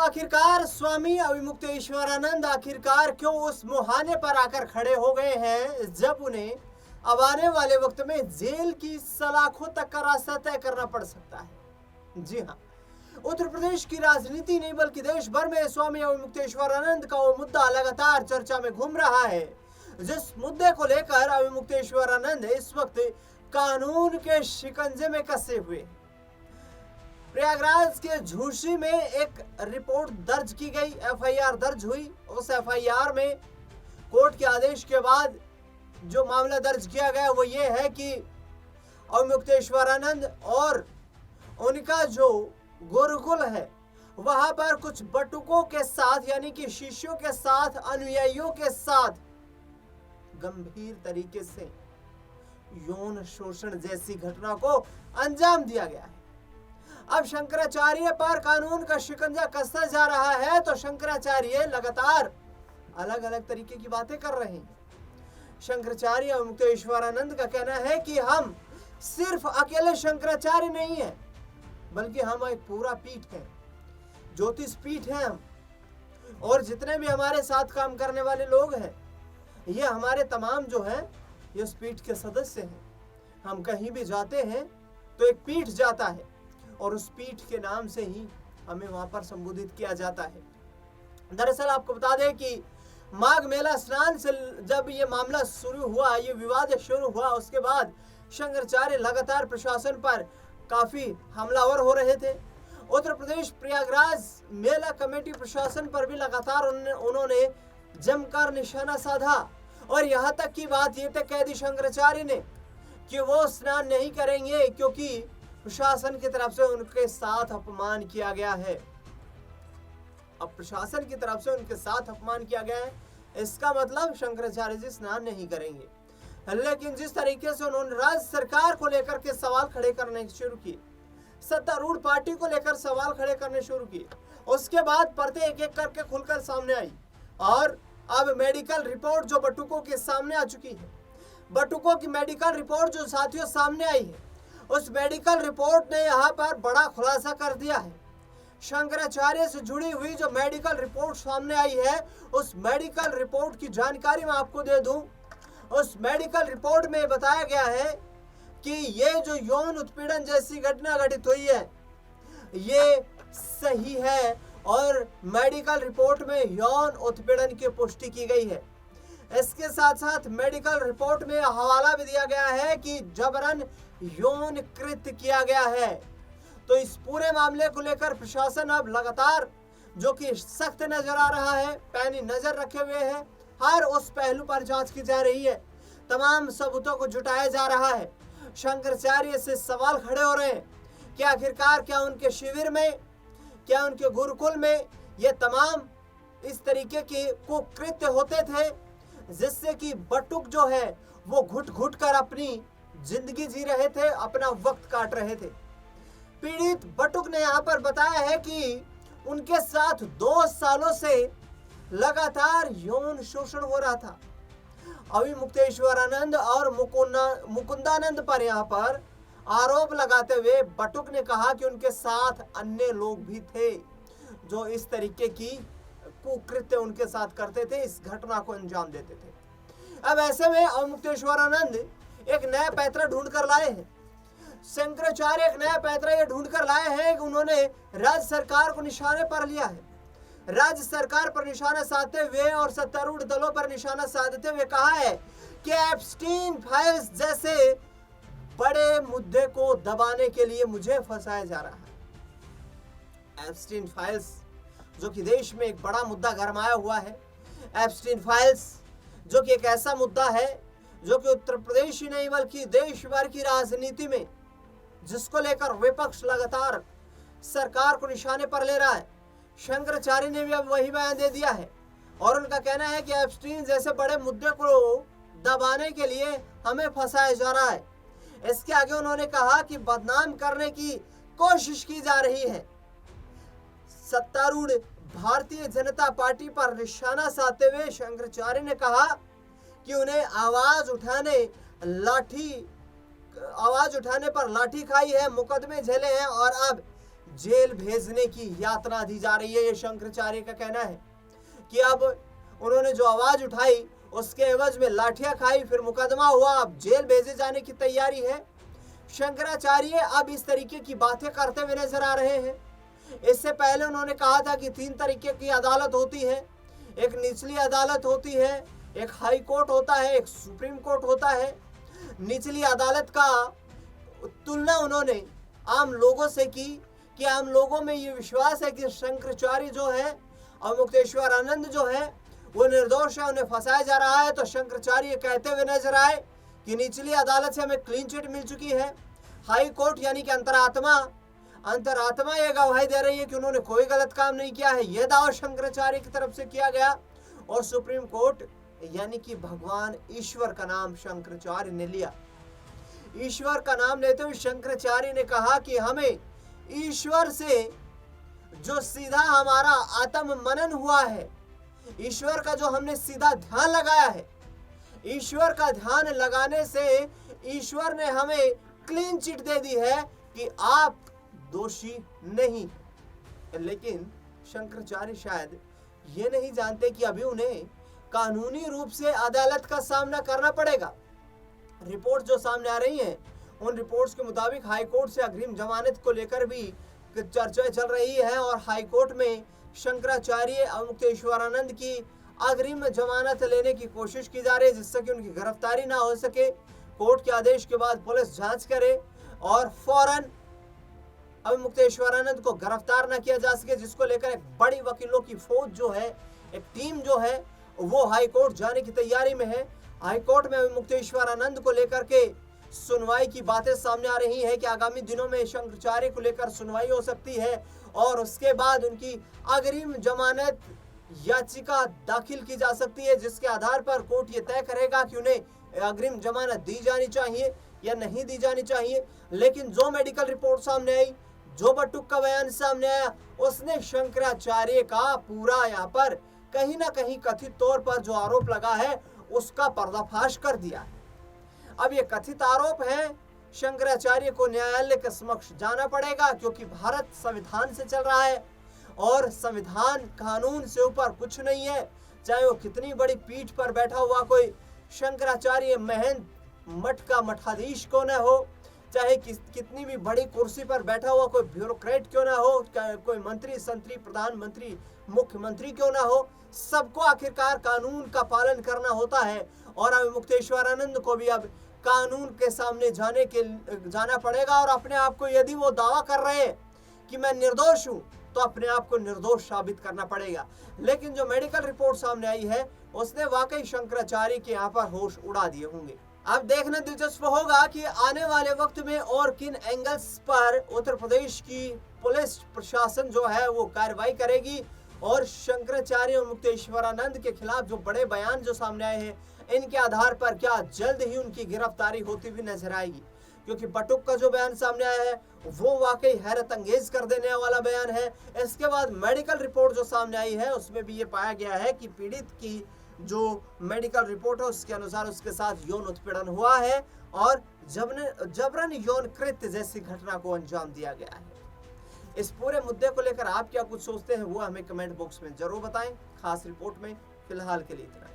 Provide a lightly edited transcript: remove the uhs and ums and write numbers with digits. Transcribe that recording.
आखिरकार स्वामी अविमुक्तेश्वरानंद आखिरकार क्यों उस मुहाने पर आकर खड़े हो गए हैं जब उन्हें अब आने वाले वक्त में जेल की सलाखों तक का रास्ता तय करना पड़ सकता है। जी हाँ, उत्तर प्रदेश की राजनीति नहीं बल्कि देश भर में स्वामी अविमुक्तेश्वरानंद का वो मुद्दा लगातार चर्चा में घूम रहा है, जिस मुद्दे को लेकर अविमुक्तेश्वरानंद इस वक्त कानून के शिकंजे में कसे हुए हैं। प्रयागराज के झूसी में एक रिपोर्ट दर्ज की गई, एफआईआर दर्ज हुई। उस एफआईआर में कोर्ट के आदेश के बाद जो मामला दर्ज किया गया वो ये है कि अविमुक्तेश्वरानंद और उनका जो गुरुकुल है वहां पर कुछ बटुकों के साथ यानी कि शिष्यों के साथ, अनुयायियों के साथ गंभीर तरीके से यौन शोषण जैसी घटना को अंजाम दिया गया है। अब शंकराचार्य पर कानून का शिकंजा कसता जा रहा है तो शंकराचार्य लगातार अलग अलग तरीके की बातें कर रहे हैं। शंकराचार्य अविमुक्तेश्वरानंद का कहना है कि हम सिर्फ अकेले शंकराचार्य नहीं है बल्कि हम एक पूरा पीठ है, ज्योतिष पीठ है हम, और जितने भी हमारे साथ काम करने वाले लोग हैं ये हमारे तमाम जो हैं ये उस पीठ के सदस्य हैं। हम कहीं भी जाते हैं तो एक पीठ जाता है और उस पीठ के नाम से ही हमें वहां पर संबोधित किया जाता है। दरअसल आपको बता दें कि माघ मेला स्नान से जब ये मामला शुरू हुआ, ये विवाद शुरू हुआ, उसके बाद शंकराचार्य लगातार प्रशासन पर काफी हमलावर हो रहे थे। उत्तर प्रदेश प्रयागराज मेला कमेटी प्रशासन पर भी लगातार उन्होंने जमकर निशाना साधा और यहाँ तक की बात ये तक कह दी शंकराचार्य ने कि वो स्नान नहीं करेंगे क्योंकि प्रशासन की तरफ से उनके साथ अपमान किया गया है। अब प्रशासन की तरफ से उनके साथ अपमान किया गया है, इसका मतलब शंकराचार्य जी स्नान नहीं करेंगे। लेकिन जिस तरीके से उन्होंने राज्य सरकार को लेकर के सवाल खड़े करने शुरू किए, सत्तारूढ़ पार्टी को लेकर सवाल खड़े करने शुरू किए, उसके बाद परतें एक एक करके खुलकर सामने आई और अब मेडिकल रिपोर्ट जो बटुकों के सामने आ चुकी है, बटुकों की मेडिकल रिपोर्ट जो साथियों सामने आई है, उस मेडिकल रिपोर्ट ने यहाँ पर बड़ा खुलासा कर दिया है। शंकराचार्य से जुड़ी हुई जो मेडिकल रिपोर्ट सामने आई है, उस मेडिकल रिपोर्ट की जानकारी मैं आपको दे दूं। उस मेडिकल रिपोर्ट में बताया गया है कि ये जो यौन उत्पीड़न जैसी घटना घटित हुई है ये सही है और मेडिकल रिपोर्ट में यौन उत्पीड़न की पुष्टि की गई है। इसके साथ साथ मेडिकल रिपोर्ट में हवाला भी दिया गया है कि जबरन यौन कृत्य किया गया है। तो इस पूरे मामले को लेकर प्रशासन अब लगातार जो कि सख्त नजर आ रहा है, पैनी नजर रखे हुए है, हर उस पहलू पर जांच की जा रही है, तमाम सबूतों को जुटाया जा रहा है। शंकराचार्य से सवाल खड़े हो रहे हैं कि आखिरकार क्या उनके शिविर में, क्या उनके गुरुकुल में ये तमाम इस तरीके के कुकृत्य होते थे जिससे कि बटुक जो है वो घुट घुट कर अपनी जिंदगी जी रहे थे, अपना वक्त काट रहे थे। पीड़ित बटुक ने यहाँ पर बताया है कि उनके साथ 2 सालों से लगातार यौन शोषण हो रहा था। अविमुक्तेश्वरानंद और मुकुंदानंद पर यहाँ पर आरोप लगाते हुए बटुक ने कहा कि उनके साथ अन्य लोग भी थे जो इस तरीके की कुकृत्य उनके साथ करते थे, इस घटना को अंजाम देते थे। अब ऐसे में अविमुक्तेश्वरानंद एक नया पैतरा ढूंढ कर लाए हैं। शंकराचार्य एक नया पैतरा ये ढूंढ कर लाए हैं कि उन्होंने राज्य सरकार को निशाने पर लिया है। राज्य सरकार पर निशाना साधते हुए और सत्तारूढ़ दलों पर निशाना साधते हुए कहा है कि एप्स्टीन फाइल्स जैसे बड़े मुद्दे को दबाने के लिए मुझे फंसाया जा रहा है। एप्स्टीन फाइल्स जो कि देश में एक बड़ा मुद्दा गरमाया हुआ है। एप्स्टीन फाइल्स जो कि एक ऐसा मुद्दा है जो कि उत्तर प्रदेश ही नहीं बल्कि देश भर की राजनीति में जिसको लेकर विपक्ष लगातार सरकार को निशाने पर ले रहा है। शंकराचार्य ने भी अब वही बयान दे दिया है और उनका कहना है कि एप्स्टीन जैसे बड़े मुद्दे को दबाने के लिए हमें फंसाया जा रहा है। इसके आगे उन्होंने कहा कि बदनाम करने की कोशिश की जा रही है। सत्तारूढ़ भारतीय जनता पार्टी पर निशाना साधते हुए शंकराचार्य ने कहा कि उन्हें आवाज उठाने पर लाठी खाई है, मुकदमे झेले हैं और अब जेल भेजने की यातना दी जा रही है। ये शंकराचार्य का कहना है कि अब उन्होंने जो आवाज उठाई उसके एवज में लाठियां खाई, फिर मुकदमा हुआ, अब जेल भेजे जाने की तैयारी है। शंकराचार्य अब इस तरीके की बातें करते हुए नजर आ रहे हैं। इससे पहले उन्होंने कहा था कि 3 तरीके की अदालत होती है, एक निचली अदालत होती है, एक हाई कोर्ट होता है, एक सुप्रीम कोर्ट होता है। निचली अदालत का तुलना उन्होंने आम लोगों से की कि आम लोगों में ये विश्वास है कि शंकराचार्य जो है और मुक्तेश्वर आनंद जो है वो निर्दोष है, उन्हें फंसाया जा रहा है। तो शंकराचार्य कहते हुए नजर आए कि निचली अदालत से हमें क्लीन चिट मिल चुकी है। हाई कोर्ट यानी कि अंतरात्मा ये गवाही दे रही है कि उन्होंने कोई गलत काम नहीं किया है, यह दावा शंकराचार्य की तरफ से किया गया। और सुप्रीम कोर्ट यानी कि भगवान ईश्वर का नाम शंकराचार्य ने लिया। ईश्वर का नाम लेते हुए शंकराचार्य ने कहा कि हमें ईश्वर से जो सीधा हमारा आत्म मनन हुआ है, ईश्वर का जो हमने सीधा ध्यान लगाया है, ईश्वर का ध्यान लगाने से ईश्वर ने हमें क्लीन चिट दे दी है कि आप दोषी नहीं। लेकिन शंकराचार्य शायद ये नहीं जानते कि अभी उन्हें कानूनी रूप से अदालत का सामना करना पड़ेगा। रिपोर्ट जो सामने आ रही हैं, उन रिपोर्ट्स के मुताबिक हाई कोर्ट से अग्रिम जमानत को लेकर भी चर्चाएं चल रही है और हाई कोर्ट में शंकराचार्य और मुक्तेश्वरानंद की अग्रिम जमानत लेने की कोशिश की जा रही है, जिससे कि उनकी गिरफ्तारी ना हो सके। कोर्ट के आदेश के बाद पुलिस जांच करे और फौरन अब मुक्तेश्वरानंद को गिरफ्तार ना किया जा सके, जिसको लेकर एक बड़ी वकीलों की फौज जो है, एक टीम जो है, वो हाई कोर्ट जाने की तैयारी में है। हाई कोर्ट में मुक्तेश्वरानंद को लेकर के सुनवाई की बातें सामने आ रही है कि आगामी दिनों में शंकराचार्य को लेकर सुनवाई हो सकती है और उसके बाद उनकी अग्रिम जमानत याचिका दाखिल की जा सकती है, जिसके आधार पर कोर्ट ये तय करेगा कि उन्हें अग्रिम जमानत दी जानी चाहिए या नहीं दी जानी चाहिए। लेकिन जो मेडिकल रिपोर्ट सामने आई, जो बटुक का बयान सामने आया, उसने शंकराचार्य का पूरा यहाँ पर कहीं ना कहीं कथित तौर पर जो आरोप लगा है उसका पर्दाफाश कर दिया। अब ये कथित आरोप है, शंकराचार्य को न्यायालय के समक्ष जाना पड़ेगा, क्योंकि भारत संविधान से चल रहा है और संविधान कानून से ऊपर कुछ नहीं है। चाहे वो कितनी बड़ी पीठ पर बैठा हुआ कोई शंकराचार्य महंत मठ का मठाधीश क्यों न हो, चाहे कितनी भी बड़ी कुर्सी पर बैठा हुआ कोई ब्यूरोक्रेट क्यों ना हो, कोई मंत्री, संतरी, प्रधानमंत्री, मुख्यमंत्री क्यों ना हो, सबको आखिरकार कानून का पालन करना होता है। और अब मुक्तेश्वरानंद को भी अब कानून के सामने जाना पड़ेगा और अपने आप को, यदि वो दावा कर रहे हैं कि मैं निर्दोष हूं, तो अपने आप को निर्दोष साबित करना पड़ेगा। लेकिन जो मेडिकल रिपोर्ट सामने आई है उसने वाकई शंकराचार्य के यहाँ पर होश उड़ा दिए होंगे। अब देखना दिलचस्प होगा कि आने वाले वक्त में और किन एंगल्स पर उत्तर प्रदेश की पुलिस प्रशासन जो है वो कार्रवाई करेगी और शंकराचार्य और मुक्तेश्वरानंद के खिलाफ जो बड़े बयान जो सामने आए हैं, इनके आधार पर क्या जल्द ही उनकी गिरफ्तारी होती हुई नजर आएगी। क्योंकि बटुक का जो बयान सामने आया है वो वाकई हैरत अंगेज कर देने वाला बयान है। इसके बाद मेडिकल रिपोर्ट जो सामने आई है उसमें भी ये पाया गया है कि पीड़ित की जो मेडिकल रिपोर्ट है उसके अनुसार उसके साथ यौन उत्पीड़न हुआ है और जबरन यौन कृत्य जैसी घटना को अंजाम दिया गया है। इस पूरे मुद्दे को लेकर आप क्या कुछ सोचते हैं वो हमें कमेंट बॉक्स में जरूर बताएं। खास रिपोर्ट में फिलहाल के लिए इतना।